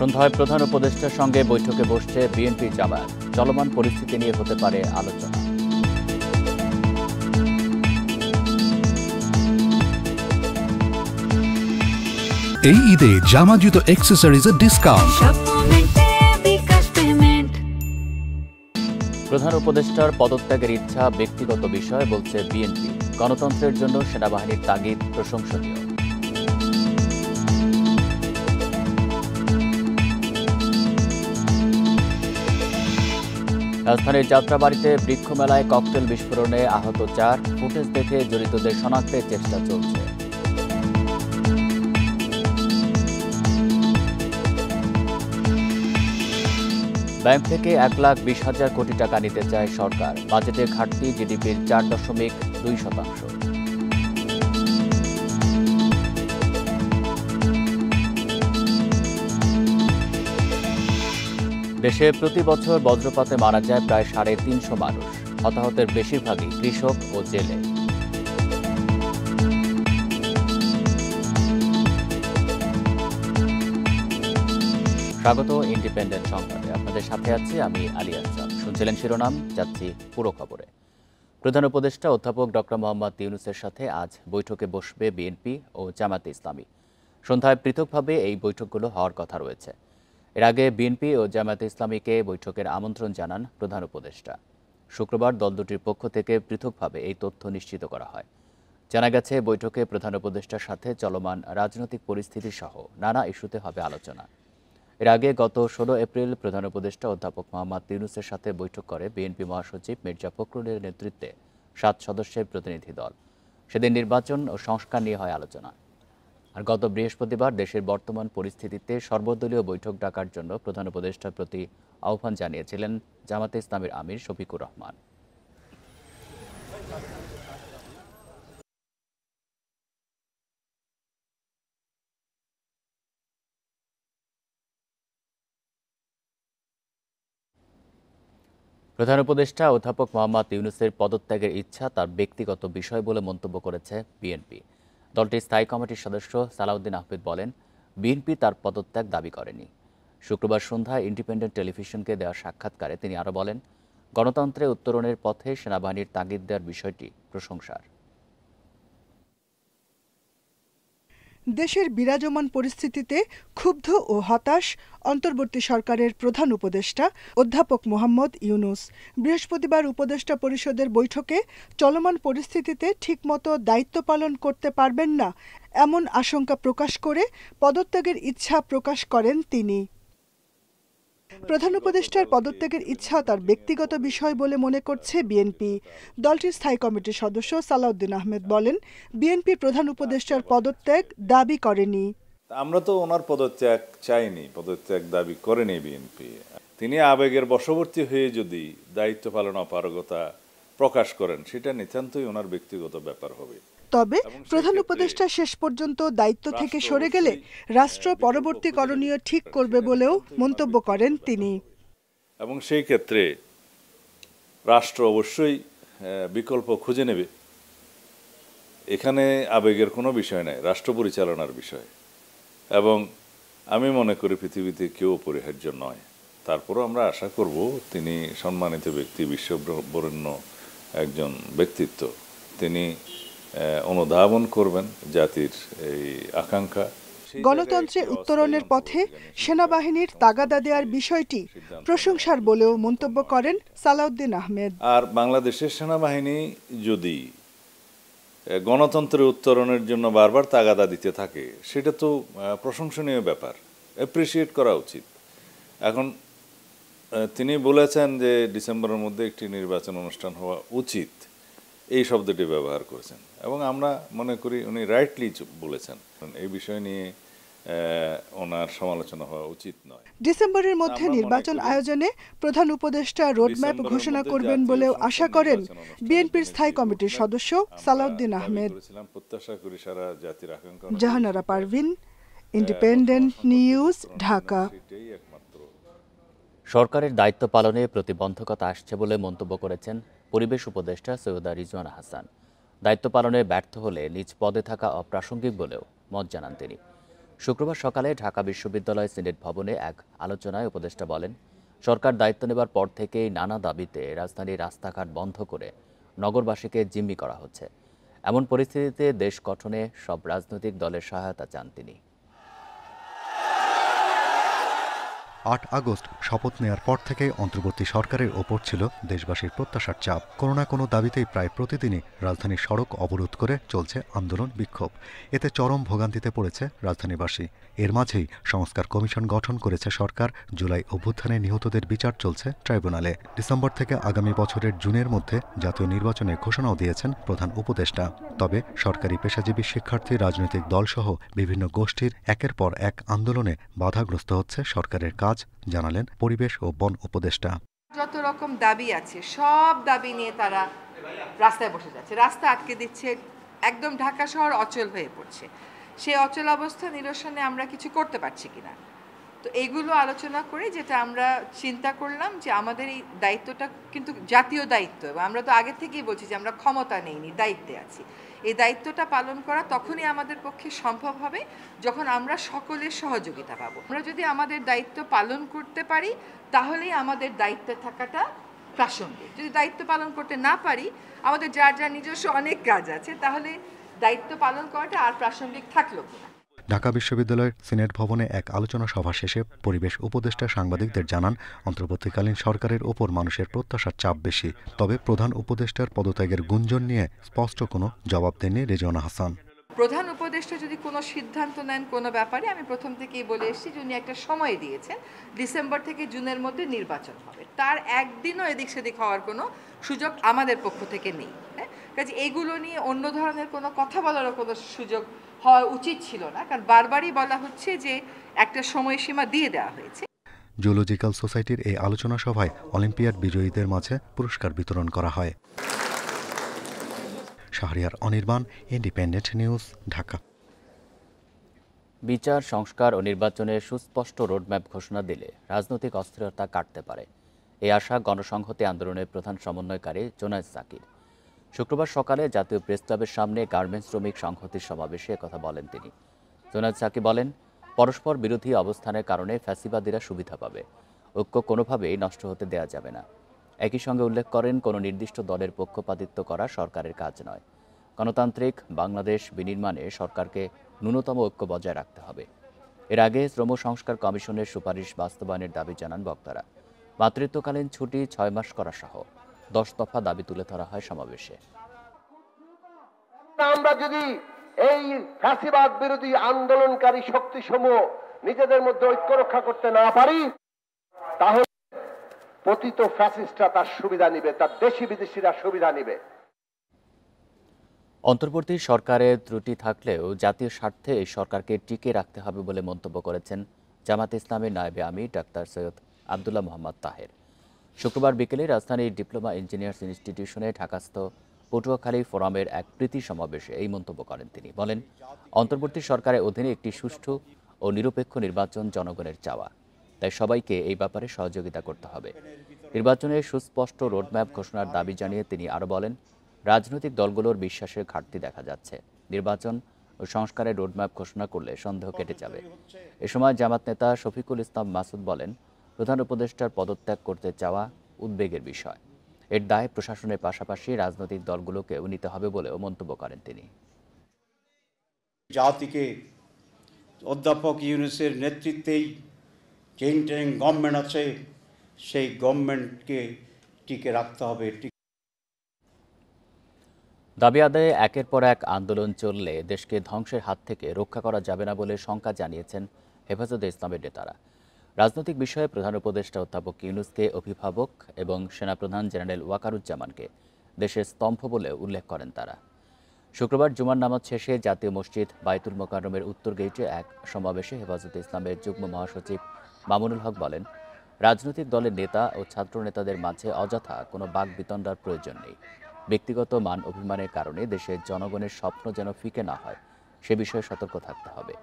সন্ধ্যায় প্রধান উপদেষ্টার সঙ্গে বৈঠকে বসছে বিএনপি জামায়াত। চলমান পরিস্থিতি নিয়ে হতে পারে আলোচনা। এই ঈদে জামা জুতো অ্যাক্সেসরিজের ডিসকাউন্ট। প্রধান উপদেষ্টার পদত্যাগের ইচ্ছা ব্যক্তিগত বিষয় বলছে বিএনপি। গণতন্ত্রের জন্য সেনাবাহিনীর তাগিদ প্রশংসনীয়। রাজধানীর যাত্রাবাড়িতে বৃক্ষমেলায় ককটেল বিস্ফোরণে আহত 4। ফুটেজ দেখে জড়িতদের শনাক্তের চেষ্টা চলছে। ব্যাংক থেকে 1,20,000 কোটি টাকা নিতে চায় সরকার। বাজেটের ঘাটতি জিডিপির 4.2%। দেশে প্রতি বছর বজ্রপাতে মারা যায় প্রায় 350 মানুষ। হতাহতের বেশিরভাগই কৃষক ও জেলে। স্বাগত ইন্ডিপেন্ডেন্ট সংবাদে। আপনাদের সাথে আছি আমি আলী আশরাফ। শুনছিলেন শিরোনাম, যাচ্ছি পুরো খবরে। প্রধান উপদেষ্টা অধ্যাপক ডক্টর মোহাম্মদ ইউনূসের সাথে আজ বৈঠকে বসবে বিএনপি ও জামায়াতে ইসলামী। সন্ধ্যায় পৃথকভাবে এই বৈঠকগুলো হওয়ার কথা রয়েছে। এর আগে বিএনপি ও জামায়াতে ইসলামীকে বৈঠকের আমন্ত্রণ জানান প্রধান উপদেষ্টা। শুক্রবার দল দুটির পক্ষ থেকে পৃথকভাবে এই তথ্য নিশ্চিত করা হয়। জানা গেছে, বৈঠকে প্রধান উপদেষ্টার সাথে চলমান রাজনৈতিক পরিস্থিতি সহ নানা ইস্যুতে হবে আলোচনা। এর আগে গত 16 এপ্রিল প্রধান উপদেষ্টা অধ্যাপক মোহাম্মদ ইউনূসের সাথে বৈঠক করে বিএনপি মহাসচিব মির্জা ফখরুলের নেতৃত্বে 7 সদস্যের প্রতিনিধি দল। সেদিন নির্বাচন ও সংস্কার নিয়ে হয় আলোচনা। আর গত বৃহস্পতিবার দেশের বর্তমান পরিস্থিতিতে সর্বদলীয় বৈঠক ডাকার জন্য প্রধান উপদেষ্টার প্রতি আহ্বান জানিয়েছিলেন জামায়াতে ইসলামীর আমির শফিকুর রহমান। প্রধান উপদেষ্টা অধ্যাপক মোহাম্মদ ইউনূসের পদত্যাগের ইচ্ছা তার ব্যক্তিগত বিষয় বলে মন্তব্য করেছে বিএনপি। দলটির স্থায়ী কমিটির সদস্য সালাউদ্দিন আহমেদ বলেন, বিএনপি তার পদত্যাগ দাবি করেনি। শুক্রবার সন্ধ্যায় ইন্ডিপেন্ডেন্ট টেলিভিশনকে দেওয়া সাক্ষাৎকারে তিনি আরও বলেন, গণতন্ত্রে উত্তরণের পথে সেনাবাহিনীর তাগিদ দেওয়ার বিষয়টি প্রশংসার। দেশের বিরাজমান পরিস্থিতিতে ক্ষুব্ধ ও হতাশ অন্তর্বর্তী সরকারের প্রধান উপদেষ্টা অধ্যাপক মোহাম্মদ ইউনূস। বৃহস্পতিবার উপদেষ্টা পরিষদের বৈঠকে চলমান পরিস্থিতিতে ঠিকমতো দায়িত্ব পালন করতে পারবেন না এমন আশঙ্কা প্রকাশ করে পদত্যাগের ইচ্ছা প্রকাশ করেন তিনি। প্রধান উপদেষ্টার পদত্যাগের ইচ্ছা তার ব্যক্তিগত বিষয় বলে মনে করছে বিএনপি। দলটির স্থায়ী কমিটির সদস্য সালাউদ্দিন আহমেদ বলেন, বিএনপি প্রধান উপদেষ্টার পদত্যাগ দাবি করেনি। আমরা তো ওনার পদত্যাগ চাইনি, পদত্যাগ দাবি করেনি বিএনপি। তিনি আবেগের বশবর্তী হয়ে যদি দায়িত্ব পালন অপারগতা প্রকাশ করেন, সেটা নিতান্তই ওনার ব্যক্তিগত ব্যাপার হবে। তবে প্রধান উপদেষ্টা শেষ পর্যন্ত দায়িত্ব থেকে সরে গেলে রাষ্ট্র পরবর্তী করণীয় ঠিক করবে বলেও মন্তব্য করেন তিনি। এবং সেই ক্ষেত্রে রাষ্ট্র অবশ্যই বিকল্প খুঁজে নেবে। এখানে আবেগের কোনো বিষয় নাই, রাষ্ট্র পরিচালনার বিষয়। এবং আমি মনে করি পৃথিবীতে কেউ অপরিহার্য নয়। তারপরও আমরা আশা করব তিনি সম্মানিত ব্যক্তি, বিশ্ববরেণ্য একজন ব্যক্তিত্ব, তিনি অনুধাবন করবেন জাতির এই আকাঙ্ক্ষা। গণতন্ত্রে উত্তরণের পথে সেনাবাহিনীর তাগাদা দেওয়ার বিষয়টি প্রশংসার বলেও মন্তব্য করেন সালাউদ্দিন আহমেদ। আর বাংলাদেশের সেনাবাহিনী যদি গণতন্ত্রের উত্তরণের জন্য বারবার তাগাদা দিতে থাকে, সেটা তো প্রশংসনীয় ব্যাপার, অ্যাপ্রিসিয়েট করা উচিত। এখন তিনি বলেছেন যে ডিসেম্বরের মধ্যে একটি নির্বাচন অনুষ্ঠান হওয়া উচিত, এই শব্দটি ব্যবহার করেছেন এবং আমরা মনে করি উনি রাইটলি বলেছেন। এই বিষয় নিয়ে ওনার সমালোচনা হওয়া উচিত নয়। ডিসেম্বরের মধ্যে নির্বাচন আয়োজনে প্রধান উপদেষ্টা রোডম্যাপ ঘোষণা করবেন বলেও আশা করেন বিএনপির স্থায়ী কমিটির সদস্য সালাউদ্দিন আহমেদ। প্রত্যাশা করি সারা জাতির আকাঙ্ক্ষা। Jahanara Parvin, Independent News, Dhaka. সরকারের দায়িত্ব পালনে প্রতিবন্ধকতা আসছে বলে মন্তব্য করেছেন পরিবেশ উপদেষ্টা সৈয়দা রিজওয়ানা হাসান। দায়িত্ব পালনে ব্যর্থ হলে নিজ পদে থাকা অপ্রাসঙ্গিক বলেও মত জানান তিনি। শুক্রবার সকালে ঢাকা বিশ্ববিদ্যালয় সিনেট ভবনে এক আলোচনায় উপদেষ্টা বলেন, সরকার দায়িত্ব নেবার পর থেকেই নানা দাবিতে রাজধানীর রাস্তাঘাট বন্ধ করে নগরবাসীকে জিম্মি করা হচ্ছে। এমন পরিস্থিতিতে দেশ গঠনে সব রাজনৈতিক দলের সহায়তা চান তিনি। ৮ আগস্ট শপথ নেয়ার পর থেকে অন্তর্বর্তী সরকারের ওপর ছিল দেশবাসীর প্রত্যাশার চাপ। কোনো না কোনো দাবিতেই প্রায় প্রতিদিনই রাজধানীর সড়ক অবরোধ করে চলছে আন্দোলন বিক্ষোভ। এতে চরম ভোগান্তিতে পড়েছে রাজধানীবাসী। এর মাঝেই সংস্কার কমিশন গঠন করেছে সরকার। জুলাই অভ্যুত্থানে নিহতদের বিচার চলছে ট্রাইব্যুনালে। ডিসেম্বর থেকে আগামী বছরের জুনের মধ্যে জাতীয় নির্বাচনের ঘোষণাও দিয়েছেন প্রধান উপদেষ্টা। তবে সরকারি পেশাজীবী শিক্ষার্থী, রাজনৈতিক দলসহ বিভিন্ন গোষ্ঠীর একের পর এক আন্দোলনে বাধাগ্রস্ত হচ্ছে সরকারের কাজ, জানালেন পরিবেশ ও বন উপদেষ্টা। যত রকম দাবি আছে সব দাবি নিয়ে তারা রাস্তায় বসে যাচ্ছে, রাস্তা আটকে দিচ্ছে, একদম ঢাকা শহর অচল হয়ে পড়ছে। সেই অচল অবস্থা নিরসনে আমরা কিছু করতে পারছি কিনা, তো এইগুলো আলোচনা করে যেটা আমরা চিন্তা করলাম যে আমাদের এই দায়িত্বটা কিন্তু জাতীয় দায়িত্ব, এবং আমরা তো আগে থেকেই বলছি যে আমরা ক্ষমতা নেইনি, দায়িত্বে আছি। এই দায়িত্বটা পালন করা তখনই আমাদের পক্ষে সম্ভব হবে যখন আমরা সকলের সহযোগিতা পাবো। আমরা যদি আমাদের দায়িত্ব পালন করতে পারি তাহলেই আমাদের দায়িত্বে থাকাটা প্রাসঙ্গিক। যদি দায়িত্ব পালন করতে না পারি, আমাদের যার যার নিজস্ব অনেক কাজ আছে, তাহলে দায়িত্ব পালন করাটা আর প্রাসঙ্গিক থাকলো কিনা। ঢাকা বিশ্ববিদ্যালয়ের সিনেট ভবনে এক আলোচনা সভা শেষে পরিবেশ উপদেষ্টা সাংবাদিকদের জানান, অন্তর্বর্তীকালীন সরকারের ওপর মানুষের প্রত্যাশার চাপ বেশি। তবে প্রধান উপদেষ্টার পদত্যাগের গুঞ্জন নিয়ে স্পষ্ট কোনো জবাব দেননি রেজওয়ানা হাসান। প্রধান উপদেষ্টা যদি কোনো সিদ্ধান্ত নেন কোনো ব্যাপারে, আমি প্রথম থেকেই বলে এসেছি যে উনি একটা সময় দিয়েছেন, ডিসেম্বর থেকে জুনের মধ্যে নির্বাচন হবে। তার একদিনও এদিক সেদিক হওয়ার কোনো সুযোগ আমাদের পক্ষ থেকে নেই। কাজে এইগুলো নিয়ে অন্য ধরনের কোনো কথা বলারও কোনো সুযোগ হওয়া উচিত ছিল না, কারণ বারবারই বলা হচ্ছে যে একটা সময়সীমা দিয়ে দেওয়া হয়েছে। জুলজিক্যাল সোসাইটির এই আলোচনা সভায় অলিম্পিয়াড বিজয়ীদের মাঝে পুরস্কার বিতরণ করা হয়। Shahriar Anirban, independent News, Dhaka. বিচার, সংস্কার ও নির্বাচনে সুস্পষ্ট রোডম্যাপ ঘোষণা দিলে রাজনৈতিক অস্থিরতা কাটতে পারে, এই আশা গণসংহতি আন্দোলনের প্রধান সমন্বয়কারী জোনায়েদ সাকির। শুক্রবার সকালে জাতীয় প্রেস ক্লাবের সামনে গার্মেন্টস শ্রমিক সংহতির সমাবেশে কথা বলেন তিনি। জোনায়েদ সাকির বলেন, পরস্পর বিরোধী অবস্থানের কারণে ফ্যাসিবাদীরা সুবিধা পাবে, ঐক্য কোনোভাবেই নষ্ট হতে দেওয়া যাবে না। একই সঙ্গে উল্লেখ করেন, কোনো নির্দিষ্ট দলের পক্ষপাতিত্ব করা সরকারের কাজ নয়। গণতান্ত্রিক বাংলাদেশ বিনির্মাণে সরকারকে ন্যূনতম ঐক্য বজায় রাখতে হবে। এর আগে শ্রম সংস্কার কমিশনের সুপারিশ বাস্তবায়নের দাবি জানান বক্তারা। মাতৃত্বকালীন ছুটি 6 মাস করা সহ 10 দফা দাবি তুলে ধরা হয় সমাবেশে। আমরা যদি এই ফ্যাসিবাদ বিরোধী আন্দোলনকারী শক্তিসমূহ নিজেদের মধ্যে ঐক্য রক্ষা করতে না পারি, তাহলে পতিত ফ্যাসিস্টরা তার সুবিধা নিবে, তার দেশি বিদেশিরা সুবিধা নিবে। অন্তর্বর্তী সরকারের ত্রুটি থাকলেও জাতীয় স্বার্থে এই সরকারকে টিকে রাখতে হবে বলে মন্তব্য করেছেন জামায়াতে ইসলামীর নায়েবে আমির ডাক্তার সৈয়দ আব্দুল্লাহ মোহাম্মদ তাহের। শুক্রবার বিকেলে রাজধানীর ডিপ্লোমা ইঞ্জিনিয়ার্স ইনস্টিটিউশনে ঢাকাস্থ পটুয়াখালী ফোরামের এক প্রীতি সমাবেশে এই মন্তব্য করেন তিনি। বলেন, অন্তর্বর্তী সরকারের অধীনে একটি সুষ্ঠু ও নিরপেক্ষ নির্বাচন জনগণের চাওয়া, তাই সবাইকে এই ব্যাপারে সহযোগিতা করতে হবে। নির্বাচনের সুস্পষ্ট রোডম্যাপ ঘোষণার দাবি জানিয়ে তিনি আরও বলেন, রাজনৈতিক দলগুলোর বিশ্বাসের ঘাটতি দেখা যাচ্ছে। নির্বাচন ও সংস্কারের রোডম্যাপ ঘোষণা করলে সন্দেহ কেটে যাবে। এ সময় জামাত নেতা শফিকুল ইসলাম মাসুদ বলেন, প্রধান উপদেষ্টার পদত্যাগ করতে চাওয়া উদ্বেগের বিষয়। এর দায় প্রশাসনের পাশাপাশি রাজনৈতিক দলগুলোকেও নিতে হবে বলেও মন্তব্য করেন তিনি। জাতিকে অধ্যাপক ইউনূসের নেতৃত্বেই যে ইন্টারিম গভর্নমেন্ট আছে, সেই গভর্নমেন্টকে টিকে রাখতে হবে। দাবি আদায়ে একের পর এক আন্দোলন চললে দেশকে ধ্বংসের হাত থেকে রক্ষা করা যাবে না বলে শঙ্কা জানিয়েছেন হেফাজতে ইসলামের নেতারা। রাজনৈতিক বিষয়ে প্রধান উপদেষ্টা অধ্যাপক ইউনূসকে অভিভাবক এবং সেনাপ্রধান জেনারেল ওয়াকারুজ্জামানকে দেশের স্তম্ভ বলে উল্লেখ করেন তারা। শুক্রবার জুমার নামাজ শেষে জাতীয় মসজিদ বাইতুল মোকাররমের উত্তর গেইটে এক সমাবেশে হেফাজতে ইসলামের যুগ্ম মহাসচিব মামুনুল হক বলেন, রাজনৈতিক দলের নেতা ও ছাত্র নেতাদের মাঝে অযথা কোনো বাকবিতণ্ডার প্রয়োজন নেই। ব্যক্তিগত মান অভিমানের কারণে দেশের জনগণের স্বপ্ন যেন ফিকে না হয়, সে বিষয়ে সতর্ক থাকতে হবে।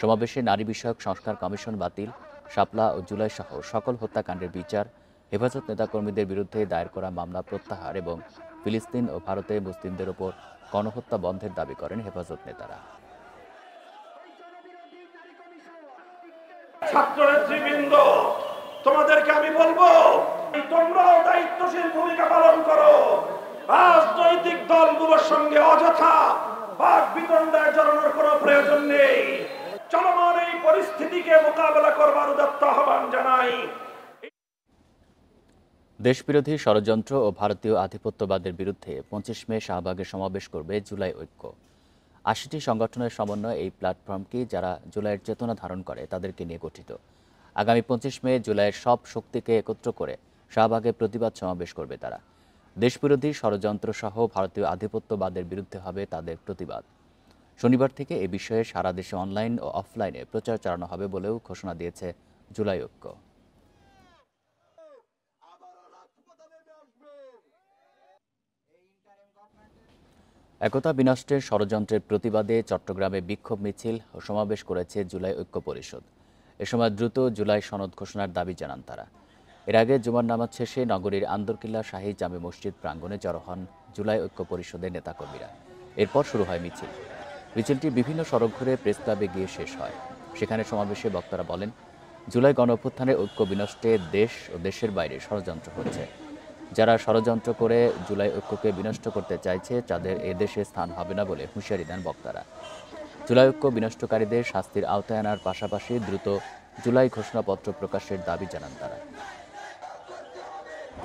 সমাবেশে নারী বিষয়ক সংস্কার কমিশন বাতিল, শাপলা ও জুলাই সহ সকল হত্যাকাণ্ডের বিচার, হেফাজত নেতাকর্মীদের বিরুদ্ধে দায়ের করা মামলা প্রত্যাহার এবং ফিলিস্তিন ও ভারতে মুসলিমদের ওপর গণহত্যা বন্ধের দাবি করেন হেফাজত নেতারা। ভূমিকা পালন করো। রাজনৈতিক দলগুলোর সঙ্গে অযথা বাক বিতণ্ডায় জড়ানোর কোনো প্রয়োজন নেই। চলমান এই পরিস্থিতিকে মোকাবেলা করবার উদাত্ত আহ্বান জানাই। দেশবিরোধী ষড়যন্ত্র ও ভারতীয় আধিপত্যবাদের বিরুদ্ধে 25 মে শাহবাগে সমাবেশ করবে জুলাই ঐক্য। 80টি সংগঠনের সমন্বয়ে এই প্ল্যাটফর্মটি যারা জুলাইয়ের চেতনা ধারণ করে তাদেরকে নিয়ে গঠিত। আগামী 25 মে জুলাইয়ের সব শক্তিকে একত্র করে শাহবাগে প্রতিবাদ সমাবেশ করবে তারা। দেশবিরোধী ষড়যন্ত্র সহ ভারতীয় আধিপত্যবাদের বিরুদ্ধে হবে তাদের প্রতিবাদ। শনিবার থেকে এ বিষয়ে সারা দেশে অনলাইন ও অফলাইনে প্রচার চালানো হবে বলেও ঘোষণা দিয়েছে জুলাই ঐক্য। একতা বিনষ্টের ষড়যন্ত্রের প্রতিবাদে চট্টগ্রামে বিক্ষোভ মিছিল ও সমাবেশ করেছে জুলাই ঐক্য পরিষদ। এ সময় দ্রুত জুলাই সনদ ঘোষণার দাবি জানান তারা। এর আগে জুমার নামাজ শেষে নগরীর আন্দরকিল্লা শাহী জামে মসজিদ প্রাঙ্গণে জড়ো হন জুলাই ঐক্য পরিষদের নেতাকর্মীরা। এরপর শুরু হয় মিছিল। মিছিলটি বিভিন্ন সড়ক ঘুরে প্রেস ক্লাবে গিয়ে শেষ হয়। সেখানে সমাবেশে বক্তারা বলেন, জুলাই গণঅভ্যুত্থানের ঐক্য বিনষ্টে দেশ ও দেশের বাইরে ষড়যন্ত্র হচ্ছে। যারা ষড়যন্ত্র করে জুলাই ঐক্যকে বিনষ্ট করতে চাইছে তাদের এ দেশে স্থান হবে না বলে হুঁশিয়ারি দেন বক্তারা। জুলাই ঐক্য বিনষ্টকারীদের শাস্তির আওতায় আনার পাশাপাশি দ্রুত জুলাই ঘোষণাপত্র প্রকাশের দাবি জানান তারা।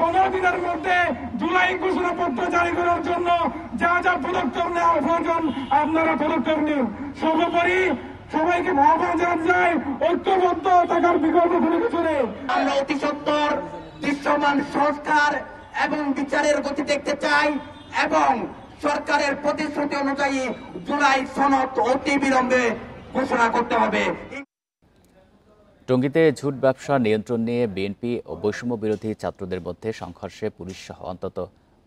15 দিনের মধ্যে জুলাই ঘোষণাপত্র জারি করার জন্য যা যা পদক্ষেপ নেওয়া প্রয়োজন আপনারা পদক্ষেপ নিন। সর্বোপরি সবাইকে আহ্বান জানাতে চাই, ঐক্যবদ্ধ থাকার বিকল্প কোনো কিছু নেই। আমরা অতি সত্বর দৃশ্যমান সংস্কার এবং বিচারের গতি দেখতে চাই এবং সরকারের প্রতিশ্রুতি অনুযায়ী জুলাই সনদ অতি বিলম্বে ঘোষণা করতে হবে। টঙ্গীতে ঝুট ব্যবসা নিয়ন্ত্রণ নিয়ে বিএনপি ও বৈষম্য বিরোধী ছাত্রদের মধ্যে সংঘর্ষে পুলিশ সহ অন্তত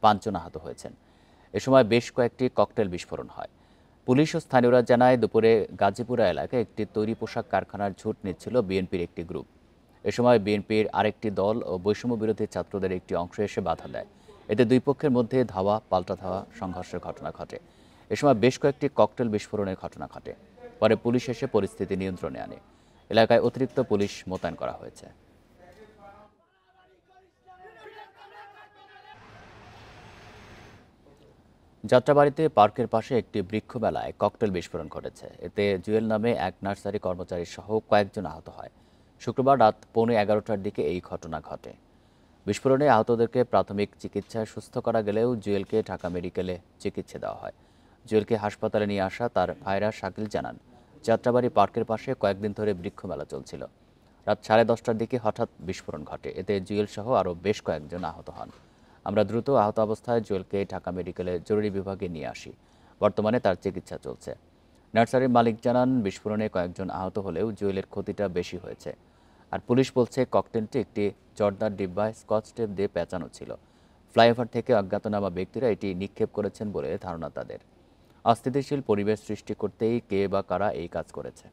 5 জন আহত হয়েছেন। এ সময় বেশ কয়েকটি ককটেল বিস্ফোরণ হয়। পুলিশ ও স্থানীয়রা জানায়, দুপুরে গাজীপুরা এলাকায় একটি তৈরি পোশাক কারখানার ঝুট নিচ্ছিল বিএনপির একটি গ্রুপ। এ সময় বিএনপির আরেকটি দল ও বৈষম্য বিরোধী ছাত্রদের একটি অংশ এসে বাধা দেয়। এতে দুই পক্ষের মধ্যে ধাওয়া পাল্টা ধাওয়া সংঘর্ষের ঘটনা ঘটে। এ সময় বেশ কয়েকটি ককটেল বিস্ফোরণের ঘটনা ঘটে। পরে পুলিশ এসে পরিস্থিতি নিয়ন্ত্রণে আনে। এলাকায় অতিরিক্ত পুলিশ মোতায়েন করা হয়েছে। যাত্রাবাড়িতে পার্কের পাশে একটি বৃক্ষ মেলায় ককটেল বিস্ফোরণ ঘটেছে। এতে জুয়েল নামে এক নার্সারি কর্মচারী সহ কয়েকজন আহত হয়। শুক্রবার রাত 11:15টার দিকে এই ঘটনা ঘটে। বিস্ফোরণে আহতদেরকে প্রাথমিক চিকিৎসায় সুস্থ করা গেলেও জুয়েলকে ঢাকা মেডিকেলে চিকিৎসা দেওয়া হয়। জুয়েলকে হাসপাতালে নিয়ে আসা তার ভাইরা শাকিল জানান, যাত্রাবাড়ি পার্কের পাশে কয়েকদিন ধরে বৃক্ষ মেলা চলছিল। রাত 10:30টার দিকে হঠাৎ বিস্ফোরণ ঘটে। এতে জুয়েল সহ আরও বেশ কয়েকজন আহত হন। আমরা দ্রুত আহত অবস্থায় জুয়েলকে ঢাকা মেডিকেলে জরুরি বিভাগে নিয়ে আসি। বর্তমানে তার চিকিৎসা চলছে। নার্সারির মালিক জানান, বিস্ফোরণে কয়েকজন আহত হলেও জুয়েলের ক্ষতিটা বেশি হয়েছে। আর পুলিশ বলছে, ককটেলটি একটি জর্দার ডিব্বায় স্কচ টেপ দিয়ে পেঁচানো ছিল। ফ্লাইওভার থেকে অজ্ঞাতনামা ব্যক্তিরা এটি নিক্ষেপ করেছেন বলে ধারণা তাদের। অস্থিতিশীল পরিবেশ সৃষ্টি করতেই কে বা কারা এই কাজ করেছে।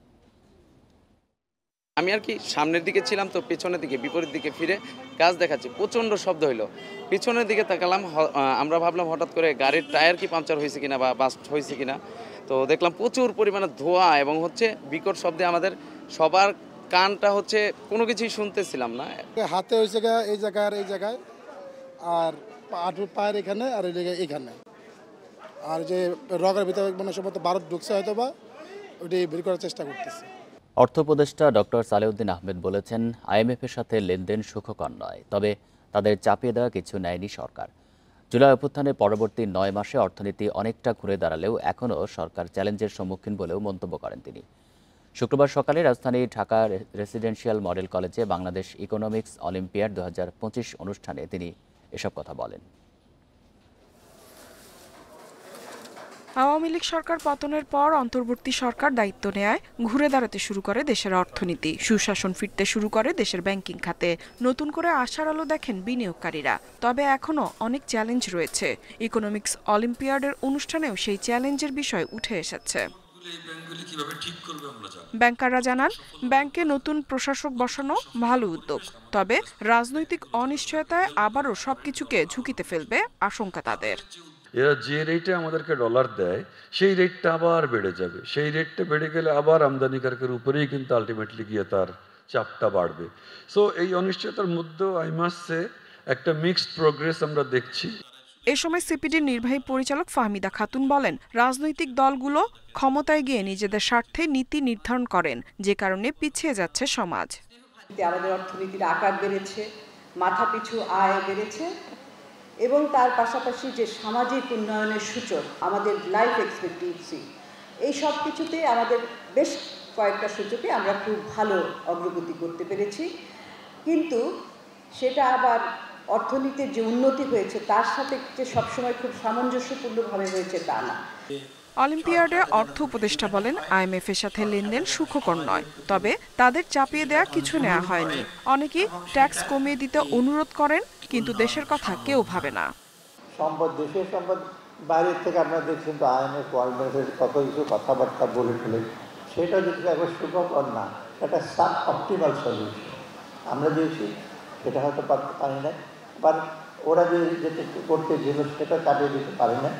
আমি আর কি সামনের দিকে ছিলাম, তো পেছনের দিকে বিপরীত দিকে ফিরে গাছ দেখাচ্ছি, প্রচণ্ড শব্দ হইলো। পিছনের দিকে তাকালাম, আমরা ভাবলাম হঠাৎ করে গাড়ির টায়ার কি পাংচার হয়েছে কিনা বা বাস্ট হয়েছে কিনা। তো দেখলাম প্রচুর পরিমাণে ধোঁয়া এবং বিকট শব্দে আমাদের সবার কানটা কোনো কিছুই শুনতেছিলাম না। হাতে হয়েছে এই জায়গায় আর এই জায়গায়, আর পায়ের এখানে আর এইখানে, আর যে রগের ভিতরে মানে সম্ভবত ভারত ঢুকছে হয়তো বা ওইটি বের করার চেষ্টা করতেছে। অর্থ উপদেষ্টা ডক্টর সালেউদ্দিন আহমেদ বলেছেন, আইএমএফের সাথে লেনদেন সুখকর নয়, তবে তাদের চাপিয়ে দেওয়া কিছু নেয়নি সরকার। জুলাই অভ্যুত্থানের পরবর্তী 9 মাসে অর্থনীতি অনেকটা ঘুরে দাঁড়ালেও এখনও সরকার চ্যালেঞ্জের সম্মুখীন বলেও মন্তব্য করেন তিনি। শুক্রবার সকালে রাজধানী ঢাকার রেসিডেন্সিয়াল মডেল কলেজে বাংলাদেশ ইকোনমিক্স অলিম্পিয়াড 2025 অনুষ্ঠানে তিনি এসব কথা বলেন। আওয়ামী লীগ সরকার পতনের পর অন্তর্বর্তী সরকার দায়িত্ব নেয় ঘুরে দাঁড়াতে শুরু করে দেশের অর্থনীতি, সুশাসন ফিরতে শুরু করে দেশের ব্যাংকিং খাতে, নতুন করে আশার আলো দেখেন বিনিয়োগকারীরা। তবে এখনও অনেক চ্যালেঞ্জ রয়েছে। ইকোনমিক্স অলিম্পিয়াডের অনুষ্ঠানেও সেই চ্যালেঞ্জের বিষয় উঠে এসেছে। ব্যাংকাররা জানান, ব্যাংকে নতুন প্রশাসক বসানো ভালো উদ্যোগ, তবে রাজনৈতিক অনিশ্চয়তায় আবারও সবকিছুকে ঝুঁকিতে ফেলবে আশঙ্কা তাদের। এরা যে রেটে আমাদেরকে ডলার দেয় সেই রেটটা আবার বেড়ে যাবে। সেই রেটটা বেড়ে গেলে আবার আমদানিকারকের উপরেই কিন্তু আলটিমেটলি গিয়ে তার চাপটা বাড়বে। সো এই অনিশ্চয়তার মধ্যেও আই মাস্ট সে একটা মিক্সড প্রোগ্রেস আমরা দেখছি। এ সময় সিপিডির নির্বাহী পরিচালক ফাহমিদা খাতুন বলেন, রাজনৈতিক দলগুলো ক্ষমতায় গিয়ে নিজেদের স্বার্থে নীতি নির্ধারণ করেন, যে কারণে পিছিয়ে যাচ্ছে সমাজ। আমাদের অর্থনীতির আকার বেড়েছে, মাথাপিছু আয় বেড়েছে এবং তার পাশাপাশি যে সামাজিক উন্নয়নের সূচক, আমাদের লাইফ এক্সপেক্টেন্সি, এই সব কিছুতে আমাদের বেশ কয়েকটা সূচকে আমরা খুব ভালো অগ্রগতি করতে পেরেছি। কিন্তু সেটা আবার অর্থনীতির যে উন্নতি হয়েছে তার সাথে যে সবসময় খুব সামঞ্জস্যপূর্ণভাবে হয়েছে তা না। অলিম্পিয়াডে অর্থ উপদেষ্টা বলেন, IMF এর সাথে লেনদেন সুখকর নয়, তবে তাদের চাপিয়ে দেয়া কিছু নেওয়া হয়নি। অনেকেই ট্যাক্স কমিয়ে দিতে অনুরোধ করেন, কিন্তু দেশের কথা কেউ ভাবে না। সম্পদ, দেশের সম্পদ বাইরের থেকে আপনারা দেখছেন তো, IMF ওয়ার্ল্ড ব্যাংকের কত কিছু কথাবার্তা বলে ফেলে, সেটা যদি একবার সুখকর না, সেটা সাব অপটিমাল সলিউশন। আমরা দিয়েছি সেটা হয়তো পারি না, বা ওরা যেটা করতে গেল সেটা কাটিয়ে দিতে পারি না,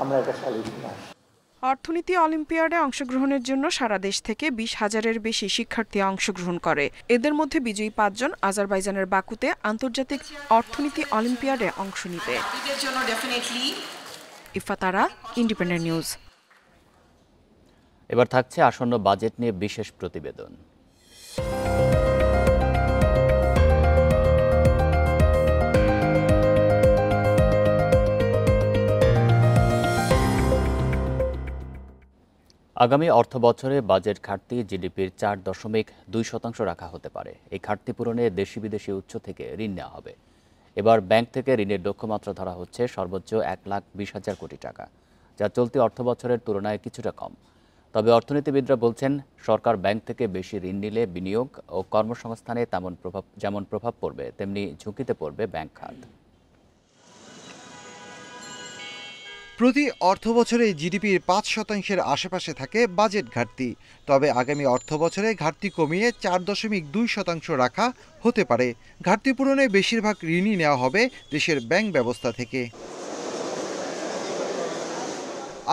আমরা একটা সলিউশন আসি। অর্থনীতি অলিম্পিয়াডে অংশগ্রহণের জন্য সারা দেশ থেকে 20,000-এর বেশি শিক্ষার্থী অংশগ্রহণ করে। এদের মধ্যে বিজয়ী 5 জন আজারবাইজানের বাকুতে আন্তর্জাতিক অর্থনীতি অলিম্পিয়াডে অংশ নিবে। ইফাতারা, ইন্ডিপেন্ডেন্ট নিউজ। এবার থাকছে আসন্ন বাজেট নিয়ে বিশেষ প্রতিবেদন। আগামী অর্থ বছরে বাজেট ঘাটতি জিডিপির 4.2% রাখা হতে পারে। এই ঘাটতি পূরণে দেশি বিদেশি উৎস থেকে ঋণ নেওয়া হবে। এবার ব্যাংক থেকে ঋণের লক্ষ্যমাত্রা ধরা হচ্ছে সর্বোচ্চ 1,20,000 কোটি টাকা, যা চলতি অর্থ বছরের তুলনায় কিছুটা কম। তবে অর্থনীতিবিদরা বলছেন, সরকার ব্যাংক থেকে বেশি ঋণ নিলে বিনিয়োগ ও কর্মসংস্থানে যেমন প্রভাব পড়বে, তেমনি ঝুঁকিতে পড়বে ব্যাংক খাত। প্রতি অর্থবছরে জিডিপির 5% আশেপাশে থাকে বাজেট ঘাটতি। তবে আগামী অর্থবছরে ঘাটতি কমিয়ে 4.2% রাখা হতে পারে। ঘাটতি পূরণে বেশিরভাগ ঋণই নেওয়া হবে দেশের ব্যাংক ব্যবস্থা থেকে।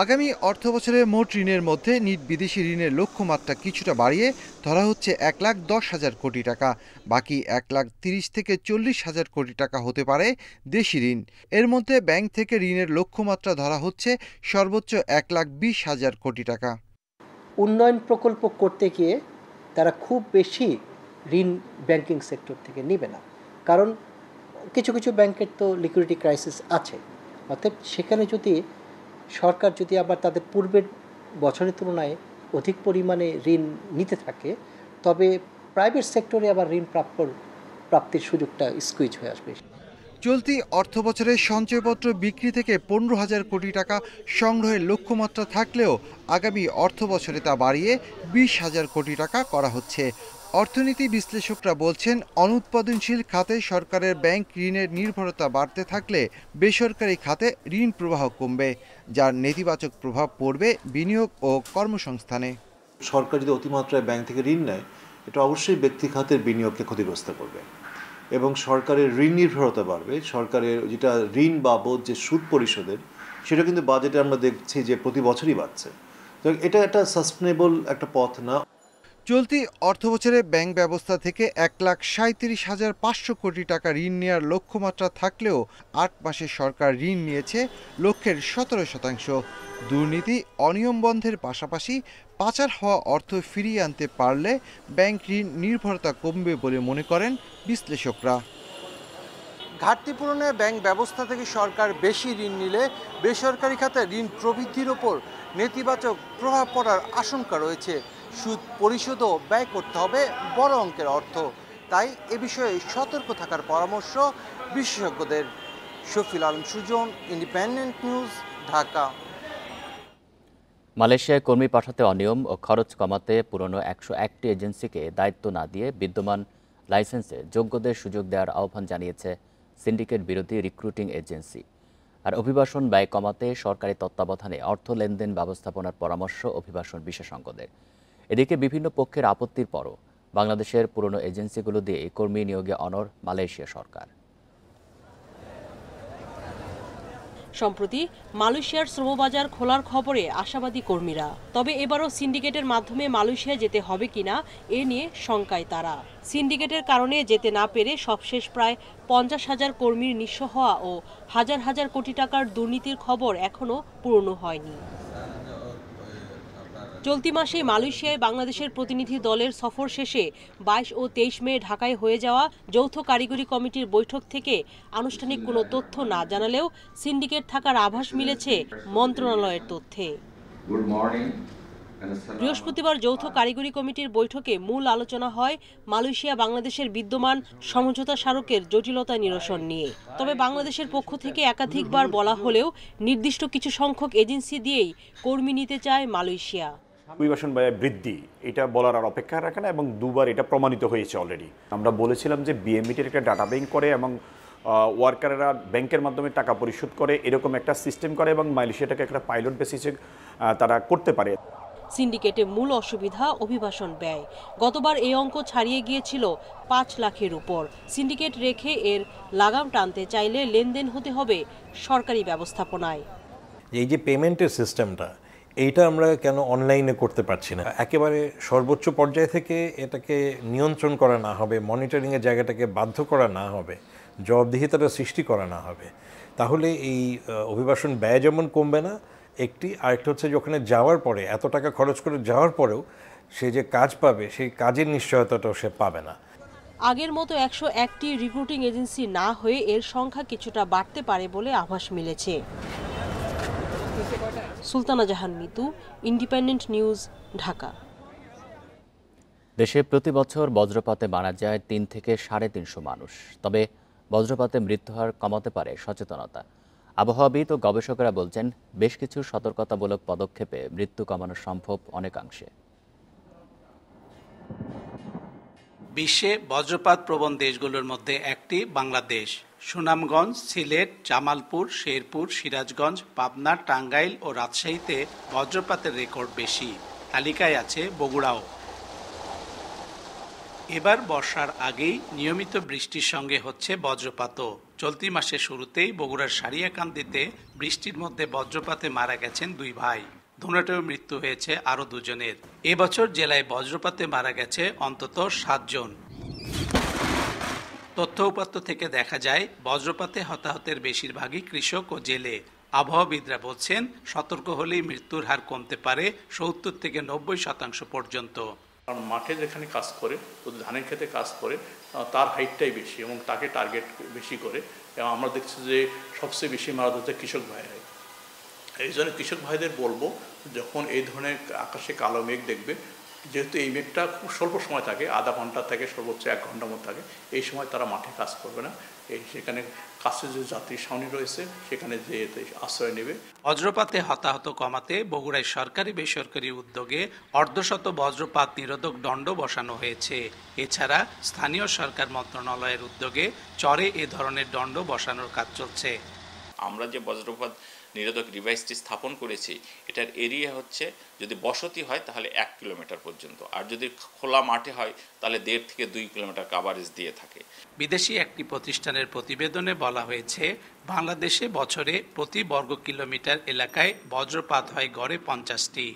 আগামী অর্থবছরে মোট ঋণের মধ্যে নিট বিদেশি ঋণের লক্ষ্যমাত্রা কিছুটা বাড়িয়ে ধরা হচ্ছে 1,10,000 কোটি টাকা। বাকি 1,30,000 থেকে 40,000 কোটি টাকা হতে পারে দেশি ঋণ। এর মধ্যে ব্যাংক থেকে ঋণের লক্ষ্যমাত্রা ধরা হচ্ছে সর্বোচ্চ 1,20,000 কোটি টাকা। উন্নয়ন প্রকল্প করতে গিয়ে তারা খুব বেশি ঋণ ব্যাংকিং সেক্টর থেকে নেবে না, কারণ কিছু কিছু ব্যাংকের তো লিকুইডিটি ক্রাইসিস আছে। অর্থাৎ সেখানে যদি সরকার আবার তাদের পূর্বের বছরের তুলনায় অধিক পরিমাণে ঋণ নিতে থাকে, তবে প্রাইভেট সেক্টরে আবার ঋণ প্রাপ্তির সুযোগটা স্কুইজ হয়ে আসবে। চলতি অর্থবছরে সঞ্চয়পত্র বিক্রি থেকে 15,000 কোটি টাকা সংগ্রহের লক্ষ্যমাত্রা থাকলেও আগামী অর্থবছরে তা বাড়িয়ে 20,000 কোটি টাকা করা হচ্ছে। অর্থনীতি বিশ্লেষকরা বলছেন, অনুৎপাদনশীল খাতে সরকারের ব্যাংক ঋণের নির্ভরতা বাড়তে থাকলে বেসরকারি খাতে ঋণ প্রবাহ কমবে, যার নেতিবাচক প্রভাব পড়বে বিনিয়োগ ও কর্মসংস্থানে। সরকার যদি অতিমাত্রায় ব্যাংক থেকে ঋণ নেয়, এটা অবশ্যই ব্যক্তি খাতের বিনিয়োগকে ক্ষতিগ্রস্ত করবে এবং সরকারের ঋণ নির্ভরতা বাড়বে। সরকারের যেটা ঋণ বাবদ যে সুদ পরিশোধের, সেটা কিন্তু বাজেটে আমরা দেখছি যে প্রতি বছরই বাড়ছে। তো এটা একটা সাস্টেনেবল একটা পথ না। চলতি অর্থবছরে ব্যাংক ব্যবস্থা থেকে 1,37,500 কোটি টাকা ঋণ নেওয়ার লক্ষ্যমাত্রা থাকলেও 8 মাসে সরকার ঋণ নিয়েছে লক্ষ্যের 17%। দুর্নীতি, অনিয়ম বন্ধের পাশাপাশি পাচার হওয়া অর্থ ফিরিয়ে আনতে পারলে ব্যাংক ঋণ নির্ভরতা কমবে বলে মনে করেন বিশ্লেষকরা। ঘাটতি পূরণে ব্যাংক ব্যবস্থা থেকে সরকার বেশি ঋণ নিলে বেসরকারি খাতে ঋণ প্রবৃদ্ধির ওপর নেতিবাচক প্রভাব পড়ার আশঙ্কা রয়েছে। সুদ পরিশোধও ব্যয় করতে হবে বড় অঙ্কের অর্থ। তাই এ বিষয়ে সতর্ক থাকার পরামর্শ বিশেষজ্ঞদের। Shafil Alam Sujan, Independent News, Dhaka. মালয়েশিয়ায় কর্মী পাঠাতে অনিয়ম ও খরচ কমাতে পুরনো 101টি এজেন্সিকে দায়িত্ব না দিয়ে বিদ্যমান লাইসেন্সে যোগ্যদের সুযোগ দেওয়ার আহ্বান জানিয়েছে সিন্ডিকেট বিরোধী রিক্রুটিং এজেন্সি। আর অভিবাসন ব্যয় কমাতে সরকারি তত্ত্বাবধানে অর্থ লেনদেন ব্যবস্থাপনার পরামর্শ অভিবাসন বিশেষজ্ঞদের। এদিকে বিভিন্ন পক্ষের আপত্তির পরও বাংলাদেশের পুরনো এজেন্সিগুলো দিয়ে কর্মী নিয়োগে অনড় মালয়েশিয়া সরকার। সম্প্রতি মালয়েশিয়ার শ্রমবাজার খোলার খবরে আশাবাদী কর্মীরা। তবে এবারও সিন্ডিকেটের মাধ্যমে মালয়েশিয়া যেতে হবে কিনা এ নিয়ে শঙ্কায় তারা। সিন্ডিকেটের কারণে যেতে না পেরে সবশেষ প্রায় 50,000 কর্মীর নিঃস্ব হওয়া ও হাজার হাজার কোটি টাকার দুর্নীতির খবর এখনো পূর্ণ হয়নি। চলতি মাসে মালয়েশিয়ায় বাংলাদেশের প্রতিনিধি দলের সফর শেষে 22 ও 23 মে ঢাকায় হয়ে যাওয়া যৌথ কারিগরি কমিটির বৈঠক থেকে আনুষ্ঠানিক কোনো তথ্য না জানালেও সিন্ডিকেট থাকার আভাস মিলেছে মন্ত্রণালয়ের তথ্যে। বৃহস্পতিবার যৌথ কারিগরি কমিটির বৈঠকে মূল আলোচনা হয় মালয়েশিয়া বাংলাদেশের বিদ্যমান সমঝোতা স্মারকের জটিলতা নিরসন নিয়ে। তবে বাংলাদেশের পক্ষ থেকে একাধিকবার বলা হলেও নির্দিষ্ট কিছু সংখ্যক এজেন্সি দিয়েই কর্মী নিতে চায় মালয়েশিয়া। অভিবাসন ব্যয় বৃদ্ধি এটা বলার আর অপেক্ষা রাখে না, এবং দুবার এটা প্রমাণিত হয়েছে অলরেডি। আমরা বলেছিলাম যে বিএমইটির একটা ডাটা ব্যাংক করে এবং ওয়ার্কাররা ব্যাংকের মাধ্যমে টাকা পরিশোধ করে, এরকম একটা সিস্টেম করে এবং মালয়েশিয়াটাকে একটা পাইলট বেসিসে তারা করতে পারে। সিন্ডিকেটে মূল অসুবিধা অভিবাসন ব্যয়। গতবার এই অঙ্ক ছাড়িয়ে গিয়েছিল 5 লাখের উপর। সিন্ডিকেট রেখে এর লাগাম টানতে চাইলে লেনদেন হতে হবে সরকারি ব্যবস্থাপনায়। এই যে পেমেন্টের সিস্টেমটা, এইটা আমরা কেন অনলাইনে করতে পারছি না? একেবারে সর্বোচ্চ পর্যায় থেকে এটাকে নিয়ন্ত্রণ করা না হবে, মনিটরিংয়ের জায়গাটাকে বাধ্য করা না হবে, জবাবদিহিতাটা সৃষ্টি করা না হবে, তাহলে এই অভিবাসন ব্যয় যেমন কমবে না একটি, আরেকটা হচ্ছে যখন যাওয়ার পরে এত টাকা খরচ করে যাওয়ার পরেও সে যে কাজ পাবে সেই কাজের নিশ্চয়তাটাও সে পাবে না। আগের মতো 101টি রিক্রুটিং এজেন্সি না হয়ে এর সংখ্যা কিছুটা বাড়তে পারে বলে আভাস মিলেছে। সুলতানা জাহান মিতু, ইন্ডিপেন্ডেন্ট নিউজ, ঢাকা। দেশে প্রতি বছর বজ্রপাতে মারা যায় 3 থেকে 350 মানুষ। তবে বজ্রপাতে মৃত্যুহার কমাতে পারে সচেতনতা। আবহাওয়াবিদ ও গবেষকেরা বলছেন, বেশ কিছু সতর্কতামূলক পদক্ষেপে মৃত্যু কমানো সম্ভব অনেকাংশে। বিশ্বে বজ্রপাত প্রবণ দেশগুলোর মধ্যে একটি বাংলাদেশ। সুনামগঞ্জ, সিলেট, জামালপুর, শেরপুর, সিরাজগঞ্জ, পাবনা, টাঙ্গাইল ও রাজশাহীতে বজ্রপাতের রেকর্ড বেশি। তালিকায় আছে বগুড়াও। এবার বর্ষার আগেই নিয়মিত বৃষ্টির সঙ্গে হচ্ছে বজ্রপাতও। চলতি মাসের শুরুতেই বগুড়ার সারিয়াকান্দিতে বৃষ্টির মধ্যে বজ্রপাতে মারা গেছেন 2 ভাই। ধুনাটেও মৃত্যু হয়েছে আরও 2 জনের। এবছর জেলায় বজ্রপাতে মারা গেছে অন্তত 7 জন। তথ্য উপাত্ত থেকে দেখা যায়, বজ্রপাতে হতাহতের বেশিরভাগই কৃষক ও জেলে। আবহাওয়াবিদরা বলছেন, সতর্ক হলেই মৃত্যুর হার কমতে পারে 70 থেকে 90% পর্যন্ত। কারণ মাঠে যেখানে কাজ করে, ধানের ক্ষেতে কাজ করে, তার হাইটটাই বেশি এবং তাকে টার্গেট বেশি করে। এবং আমরা দেখছি যে সবচেয়ে বেশি মারা যাচ্ছে কৃষক ভাইরাই। এই জন্য কৃষক ভাইদের বলবো, যখন এই ধরনের আকাশে কালো মেঘ দেখবে, যেহেতু এই মেঘটা খুব স্বল্প সময় থাকে, আধা ঘন্টা থেকে সর্বোচ্চ 1 ঘন্টার মধ্যে থাকে, এই সময় তারা মাঠে কাজ করবে না। সেখানে কাছে যে যাত্রী ছাউনি রয়েছে সেখানে যে আশ্রয় নেবে। বজ্রপাতে হতাহত কমাতে বগুড়ায় সরকারি বেসরকারি উদ্যোগে অর্ধশত বজ্রপাত নিরোধক দণ্ড বসানো হয়েছে। এছাড়া স্থানীয় সরকার মন্ত্রণালয়ের উদ্যোগে চরে এ ধরনের দণ্ড বসানোর কাজ চলছে। আমরা যে বজ্রপাত নিরোধক ডিভাইসটি স্থাপন করেছি, এটার এরিয়া হচ্ছে, যদি বসতি হয় তাহলে 1 কিলোমিটার পর্যন্ত, আর যদি খোলা মাঠে হয় তাহলে 1.5 থেকে 2 কিলোমিটার কাভারেজ দিয়ে থাকে। বিদেশি একটি প্রতিষ্ঠানের প্রতিবেদনে বলা হয়েছে, বাংলাদেশে বছরে প্রতি বর্গ কিলোমিটার এলাকায় বজ্রপাত হয় গড়ে 50টি।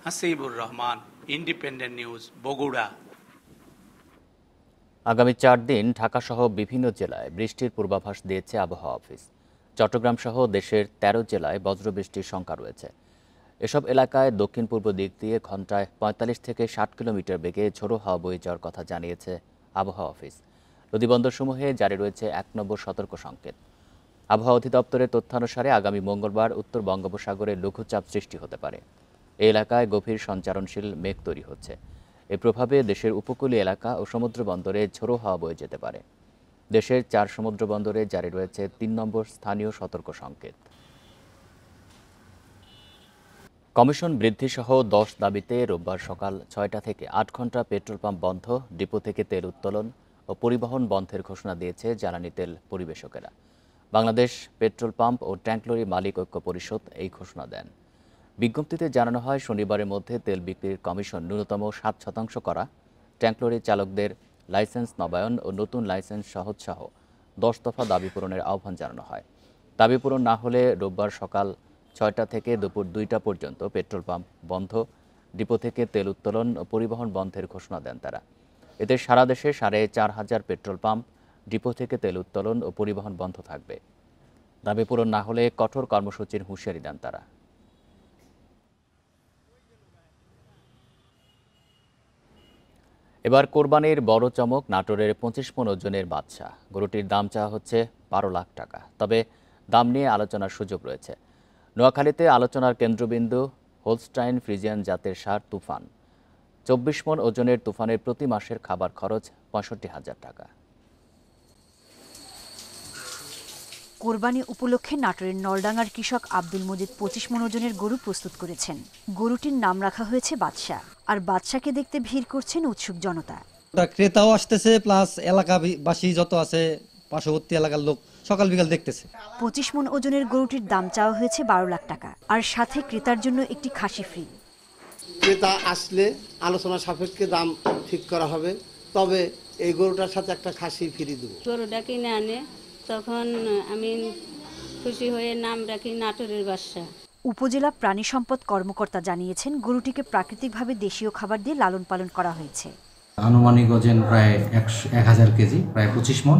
Hasibur Rahman, independent news, Bogura. আগামী 4 দিন ঢাকাসহ বিভিন্ন জেলায় বৃষ্টির পূর্বাভাস দিয়েছে আবহাওয়া অফিস। চট্টগ্রাম সহ দেশের 13 জেলায় বজ্রবৃষ্টির শঙ্কা রয়েছে। এসব এলাকায় দক্ষিণ পূর্ব দিক দিয়ে ঘন্টায় 45 থেকে 60 কিলোমিটার বেগে ঝোড়ো হাওয়া বয়ে যাওয়ার কথা জানিয়েছে আবহাওয়া অফিস। নদীবন্দরসমূহে জারি রয়েছে 1 নম্বর সতর্ক সংকেত। আবহাওয়া অধিদপ্তরের তথ্যানুসারে আগামী মঙ্গলবার উত্তর বঙ্গোপসাগরে লঘুচাপ সৃষ্টি হতে পারে। এই এলাকায় গভীর সঞ্চারণশীল মেঘ তৈরি হচ্ছে। এর প্রভাবে দেশের উপকূলীয় এলাকা ও সমুদ্র বন্দরে ঝোড়ো হাওয়া বয়ে যেতে পারে। দেশের 4 সমুদ্র বন্দরে জারি রয়েছে 3 নম্বর স্থানীয় সতর্ক সংকেত। কমিশন বৃদ্ধিসহ 10 দাবিতে রোববার সকাল 6টা থেকে 8 ঘন্টা পেট্রোল পাম্প বন্ধ, ডিপো থেকে তেল উত্তোলন ও পরিবহন বন্ধের ঘোষণা দিয়েছে জ্বালানি তেল পরিবেশকেরা। বাংলাদেশ পেট্রোল পাম্প ও ট্যাঙ্কলরি মালিক ঐক্য পরিষদ এই ঘোষণা দেন। বিজ্ঞপ্তিতে জানানো হয়, শনিবারের মধ্যে তেল বিক্রির কমিশন ন্যূনতম 7% করা, ট্যাঙ্কলরি চালকদের লাইসেন্স নবায়ন ও নতুন লাইসেন্স সহজসহ 10 দফা দাবি পূরণের আহ্বান জানানো হয়। দাবি পূরণ না হলে রোববার সকাল ৬টা থেকে দুপুর ২টা পর্যন্ত পেট্রোল পাম্প বন্ধ, ডিপো থেকে তেল উত্তোলন ও পরিবহন বন্ধের ঘোষণা দেন তারা। এতে সারা দেশে ৪,৫০০ পেট্রোল পাম্প, ডিপো থেকে তেল উত্তোলন ও পরিবহন বন্ধ থাকবে। দাবি পূরণ না হলে কঠোর কর্মসূচির হুঁশিয়ারি দেন তারা। এবার কোরবানির বড় চমক, নাটোরের ২৫ মণ ওজনের বাদশা গরুটির দাম চাওয়া হচ্ছে ১২ লাখ টাকা। তবে দাম নিয়ে আলোচনার সুযোগ রয়েছে। নোয়াখালীতে আলোচনার কেন্দ্রবিন্দু হোলস্টাইন ফ্রিজিয়ান জাতের ষাঁড় তুফান। ২৪ মণ ওজনের তুফানের প্রতি মাসের খাবার খরচ ৬৫,০০০ টাকা। কোরবানি উপলক্ষে নাটোরের নলডাঙ্গার কৃষক আব্দুল মজিদ ২৫ মণ ওজনের গরু প্রস্তুত করেছেন। গরুটির নাম রাখা হয়েছে বাদশা। আর বাদশাকে দেখতে ভিড় করছেন উৎসুক জনতা। ক্রেতাও আসতেছে, প্লাস এলাকাবাসী যত আছে পার্শ্ববর্তী এলাকার লোক সকাল বিকাল দেখতেছে। ২৫ মণ ওজনের গরুটির দাম চাওয়া হয়েছে ১২ লাখ টাকা, আর সাথে ক্রেতার জন্য একটি খাসি ফ্রি। ক্রেতা আসলে আলোচনা সাপেক্ষে দাম ঠিক করা হবে, তবে এই গরুটার সাথে একটা খাসি ফ্রি দেব। গরুটা কিনে আনে তখন আমি খুশি হয়ে নাম রাখি নাটোরের বাদশা। উপজেলা প্রাণী সম্পদ কর্মকর্তা জানিয়েছেন, গরুটিকে প্রাকৃতিকভাবে দেশীয় খাবার দিয়ে লালন পালন করা হয়েছে। আনুমানিক ওজন প্রায় ১,০০০ কেজি, প্রায় ২৫ মণ,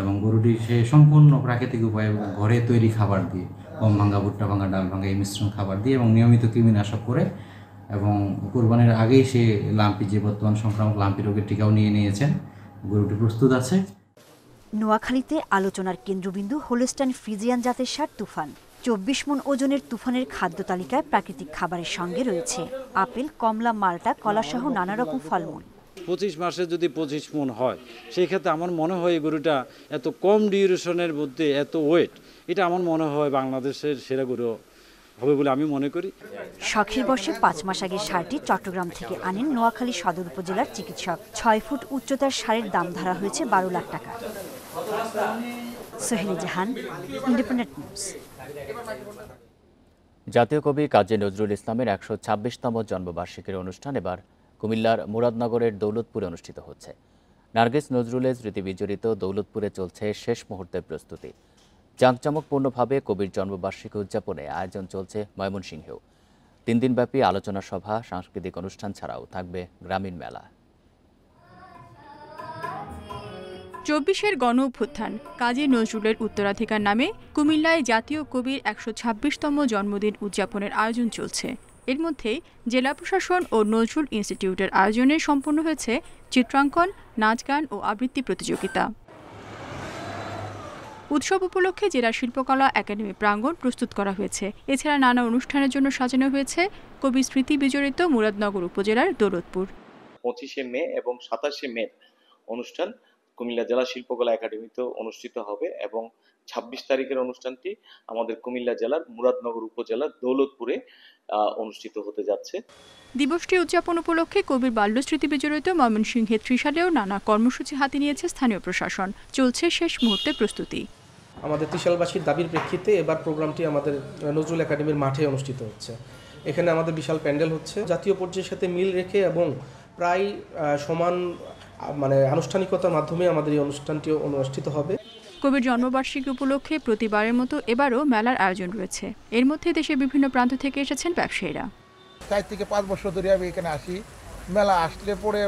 এবং গরুটি সে সম্পূর্ণ প্রাকৃতিক উপায়ে ঘরে তৈরি খাবার দিয়ে, গম ভাঙা, ভুট্টা ভাঙা, ডাল ভাঙা এই মিশ্রণ খাবার দিয়ে এবং নিয়মিত কৃমিনাশক করে, এবং কোরবানির আগেই সে লাম্পি, যে বর্তমান সংক্রামক লাম্পি রোগের টিকাও নিয়ে নিয়েছেন। গরুটি প্রস্তুত আছে। নোয়াখালীতে আলোচনার কেন্দ্রবিন্দু হোলস্টাইন ফ্রিজিয়ান জাতের ষাঁড় তুফান। ২৪ মণ ওজনের তুফানের খাদ্য তালিকায় প্রাকৃতিক খাবারের সঙ্গে রয়েছে আপেল, কমলা, মাল্টা, কলাসহ নানা রকম ফলমূল। ২৫ মাসে যদি ২৫ মণ হয়, সেই ক্ষেত্রে আমার মনে হয় এই গরুটা এত কম ডিউরেশনের মধ্যে এত ওয়েট, এটা আমার মনে হয় বাংলাদেশের সেরা গরু হবে বলে আমি মনে করি। শখের বর্ষে ৫ মাস আগে ষাঁড়টি চট্টগ্রাম থেকে আনেন নোয়াখালী সদর উপজেলার চিকিৎসক। ৬ ফুট উচ্চতার ষাঁড়ের দাম ধরা হয়েছে ১২ লাখ টাকা। সোহেলি জাহান, ইন্ডিপেন্ডেন্ট নিউজ। জাতীয় কবি কাজী নজরুল ইসলামের ১২৬তম জন্মবার্ষিকীর অনুষ্ঠান এবার কুমিল্লার মুরাদনগরের দৌলতপুরে অনুষ্ঠিত হচ্ছে। নার্গিস নজরুলের স্মৃতি বিজড়িত দৌলতপুরে চলছে শেষ মুহূর্তের প্রস্তুতি। জাঁকজমকপূর্ণভাবে কবির জন্মবার্ষিকী উদযাপনে আয়োজন চলছে ময়মনসিংহেও। ৩ দিনব্যাপী আলোচনা সভা, সাংস্কৃতিক অনুষ্ঠান ছাড়াও থাকবে গ্রামীণ মেলা। ২৪-এর গণ অভ্যুত্থান, কাজী নজরুলের উত্তরাধিকার নামে কুমিল্লায় জাতীয় কবির ১২৬তম জন্মদিন উদযাপনের আয়োজন চলছে। এর মধ্যে জেলা প্রশাসন ও নজরুল ইনস্টিটিউটের আয়োজনে সম্পন্ন হয়েছে চিত্রাঙ্কন, নাচ গান ও আবৃত্তি প্রতিযোগিতা। উৎসব উপলক্ষে জেলা শিল্পকলা একাডেমি প্রাঙ্গণ প্রস্তুত করা হয়েছে। এছাড়া নানা অনুষ্ঠানের জন্য সাজানো হয়েছে কবির স্মৃতি বিজড়িত মুরাদনগর উপজেলার দৌলতপুর। ২৫শে মে এবং ২৭শে মে অনুষ্ঠান কুমিল্লা জেলা শিল্পকলা একাডেমিতে অনুষ্ঠিত হবে, এবং ২৬ তারিখের অনুষ্ঠানটি আমাদের কুমিল্লা জেলার মুরাদনগর উপজেলার দৌলতপুরে অনুষ্ঠিত হতে যাচ্ছে। দিবসটি উদযাপন উপলক্ষে কবির বাল্যস্মৃতি বিজড়িত ময়মনসিংহে ত্রিশালেও নানা কর্মসূচি হাতে নিয়েছে স্থানীয় প্রশাসন। চলছে শেষ মুহূর্তে প্রস্তুতি। আমাদের ত্রিশালবাসীর দাবির প্রেক্ষিতে এবার প্রোগ্রামটি আমাদের নজরুল একাডেমির মাঠে অনুষ্ঠিত হচ্ছে। এখানে আমাদের বিশাল প্যান্ডেল হচ্ছে, জাতীয় পর্যায়ের সাথে মিল রেখে এবং প্রায় সমান আনুষ্ঠানিকতার মাধ্যমে আমাদের এই অনুষ্ঠানটি অনুষ্ঠিত হবে। কবির জন্মবার্ষিকী উপলক্ষে প্রতিবারের মতো এবারও মেলার আয়োজন রয়েছে। এর মধ্যে দেশের বিভিন্ন প্রান্ত থেকে এসেছেন ব্যবসায়ীরা। 4 থেকে 5 বছর ধরে আমি এখানে আসি। মেলা আসলে পরে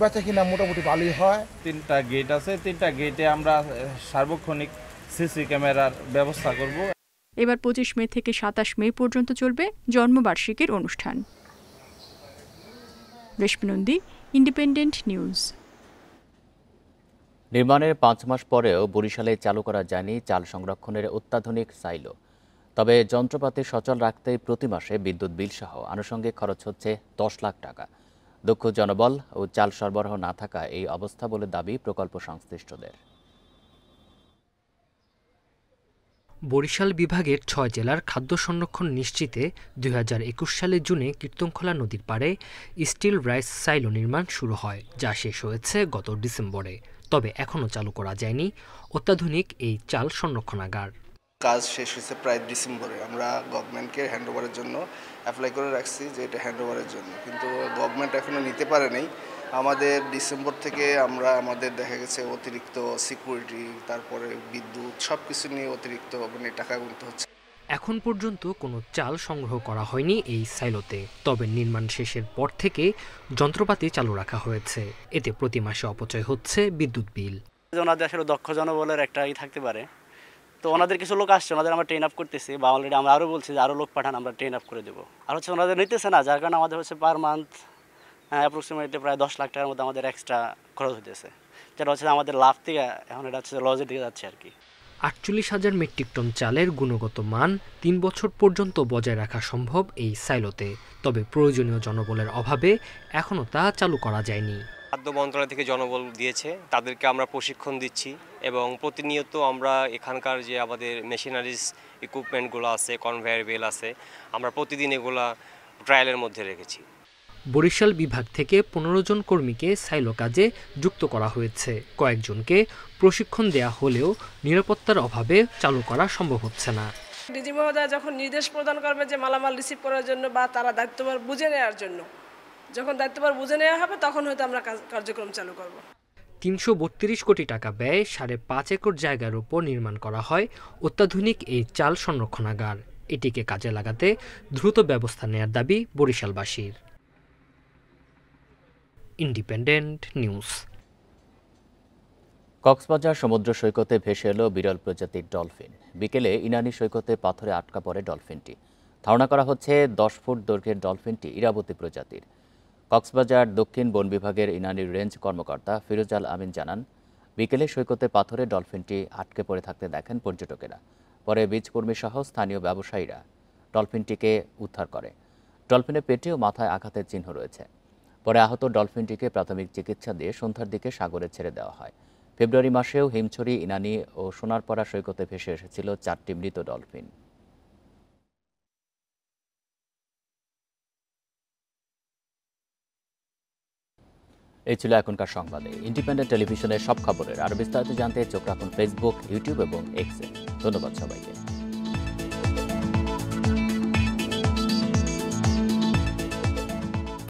বেচা কিনা মোটামুটি ভালোই হয়। 3টা গেট আছে, 3টা গেটে আমরা সার্বক্ষণিক সিসি ক্যামেরার ব্যবস্থা করব। এবার 25 মে থেকে 27 মে পর্যন্ত চলবে জন্মবার্ষিকীর অনুষ্ঠান। রেশমি নন্দী, ইন্ডিপেন্ডেন্ট নিউজ। নির্মাণের 5 মাস পরেও বরিশালে চালু করা যায়নি চাল সংরক্ষণের অত্যাধুনিক সাইলো। তবে যন্ত্রপাতি সচল রাখতে প্রতি মাসে বিদ্যুৎ বিল সহ আনুষঙ্গিক খরচ হচ্ছে 10 লাখ টাকা। দক্ষ জনবল ও চাল সরবরাহ না থাকা এই অবস্থা বলে দাবি প্রকল্প সংশ্লিষ্টদের। বরিশাল বিভাগের 6 জেলার খাদ্য সংরক্ষণ নিশ্চিতে 2021 সালের জুনে কীর্তনখোলা নদীর পাড়ে স্টিল রাইস সাইলো নির্মাণ শুরু হয়, যা শেষ হয়েছে গত ডিসেম্বরে। তবে এখনও চালু করা যায়নি অত্যাধুনিক এই চাল সংরক্ষণাগার। কাজ শেষ হয়েছে প্রায় ডিসেম্বরে। আমরা গভর্নমেন্টকে হ্যান্ডওভারের জন্য অ্যাপ্লাই করে রাখছি যে এটা হ্যান্ডওভারের জন্য, কিন্তু গভর্নমেন্ট এখনও নিতে পারে নাই। আমাদের ডিসেম্বর থেকে আমরা আমাদের দেখা গেছে অতিরিক্ত সিকিউরিটি, তারপরে বিদ্যুৎ সব কিছু নিয়ে অতিরিক্ত মানে টাকা গুনতে হচ্ছে। এখন পর্যন্ত কোনো চাল সংগ্রহ করা হয়নি এই সাইলোতে, তবে নির্মাণ শেষের পর থেকে যন্ত্রপাতি চালু রাখা হয়েছে। এতে প্রতি মাসে অপচয় হচ্ছে বিদ্যুৎ বিল। ওনাদের আসলে দক্ষ জনবলের একটা থাকতে পারে, তো ওনাদের কিছু লোক আসছে, ওনাদের আমরা ট্রেন আপ করতেছি, বা অলরেডি আমরা আরও বলছি যে আরও লোক পাঠান, আমরা ট্রেন আপ করে দেবো। আর হচ্ছে ওনাদের নিতেছে না, যার কারণে আমাদের হচ্ছে পার মান্থ অ্যাপ্রক্সিমেটলি প্রায় 10 লাখ টাকার মধ্যে আমাদের এক্সট্রা খরচ হতেছে, যেটা হচ্ছে আমাদের লাভ থেকে এখন এটা হচ্ছে লজের দিকে যাচ্ছে আর কি। 48,000 মেট্রিক টন চালের গুণগত মান 3 বছর পর্যন্ত বজায় রাখা সম্ভব এই সাইলোতে, তবে প্রয়োজনীয় জনবলের অভাবে এখনও তা চালু করা যায়নি। খাদ্য মন্ত্রণালয় থেকে জনবল দিয়েছে, তাদেরকে আমরা প্রশিক্ষণ দিচ্ছি এবং প্রতিনিয়ত আমরা এখানকার যে আমাদের মেশিনারিজ ইকুইপমেন্টগুলো আছে, কনভেয়ার বেল আছে, আমরা প্রতিদিন এগুলা ট্রায়ালের মধ্যে রেখেছি। বরিশাল বিভাগ থেকে 15 জন কর্মীকে সাইলো কাজে যুক্ত করা হয়েছে। কয়েকজনকে প্রশিক্ষণ দেয়া হলেও নিরাপত্তার অভাবে চালু করা সম্ভব হচ্ছে না। ডিজি মহোদয় যখন নির্দেশ প্রদান করবে যে মালামাল রিসিভ করার জন্য বা তারা দায়িত্বভার বুঝে নেওয়ার জন্য, যখন দায়িত্বভার বুঝে নেওয়া হবে তখন হয়তো আমরা কার্যক্রম চালু করব। 332 কোটি টাকা ব্যয়ে 5.5 একর জায়গার উপর নির্মাণ করা হয় অত্যাধুনিক এই চাল সংরক্ষণাগার। এটিকে কাজে লাগাতে দ্রুত ব্যবস্থা নেয়ার দাবি বরিশালবাসীর। Independent news. কক্সবাজার সমুদ্র সৈকতে ভেসে এলো বিরল প্রজাতির ডলফিন। বিকেলে ইনানি সৈকতে পাথরে আটকা পড়ে ডলফিনটি। ধারণা করা হচ্ছে 10 ফুট দৈর্ঘ্যের ডলফিনটি ইরাবতী প্রজাতির। কক্সবাজার দক্ষিণ বন বিভাগের ইনানির রেঞ্জ কর্মকর্তা ফিরোজ আল আমিন জানান, বিকেলে সৈকতে পাথরে ডলফিনটি আটকে পড়ে থাকতে দেখেন পর্যটকেরা। পরে বীজকর্মী সহ স্থানীয় ব্যবসায়ীরা ডলফিনটিকে উদ্ধার করে। ডলফিনের পেটে ও মাথায় আঘাতের চিহ্ন রয়েছে। পরে আহত ডলফিনটিকে প্রাথমিক চিকিৎসা দিয়ে সন্ধ্যার দিকে সাগরে ছেড়ে দেওয়া হয়। ফেব্রুয়ারি মাসেও হিমছড়ি, ইনানি ও সোনারপাড়া সৈকতে ভেসে এসেছিল 4টি মৃত ডলফিন। এই ছিল এখনকার সংবাদে। ইন্ডিপেন্ডেন্ট টেলিভিশনের সব খবরের আরও বিস্তারিত জানতে চোখ রাখুন ফেসবুক, ইউটিউব এবং এক্সে। ধন্যবাদ সবাইকে।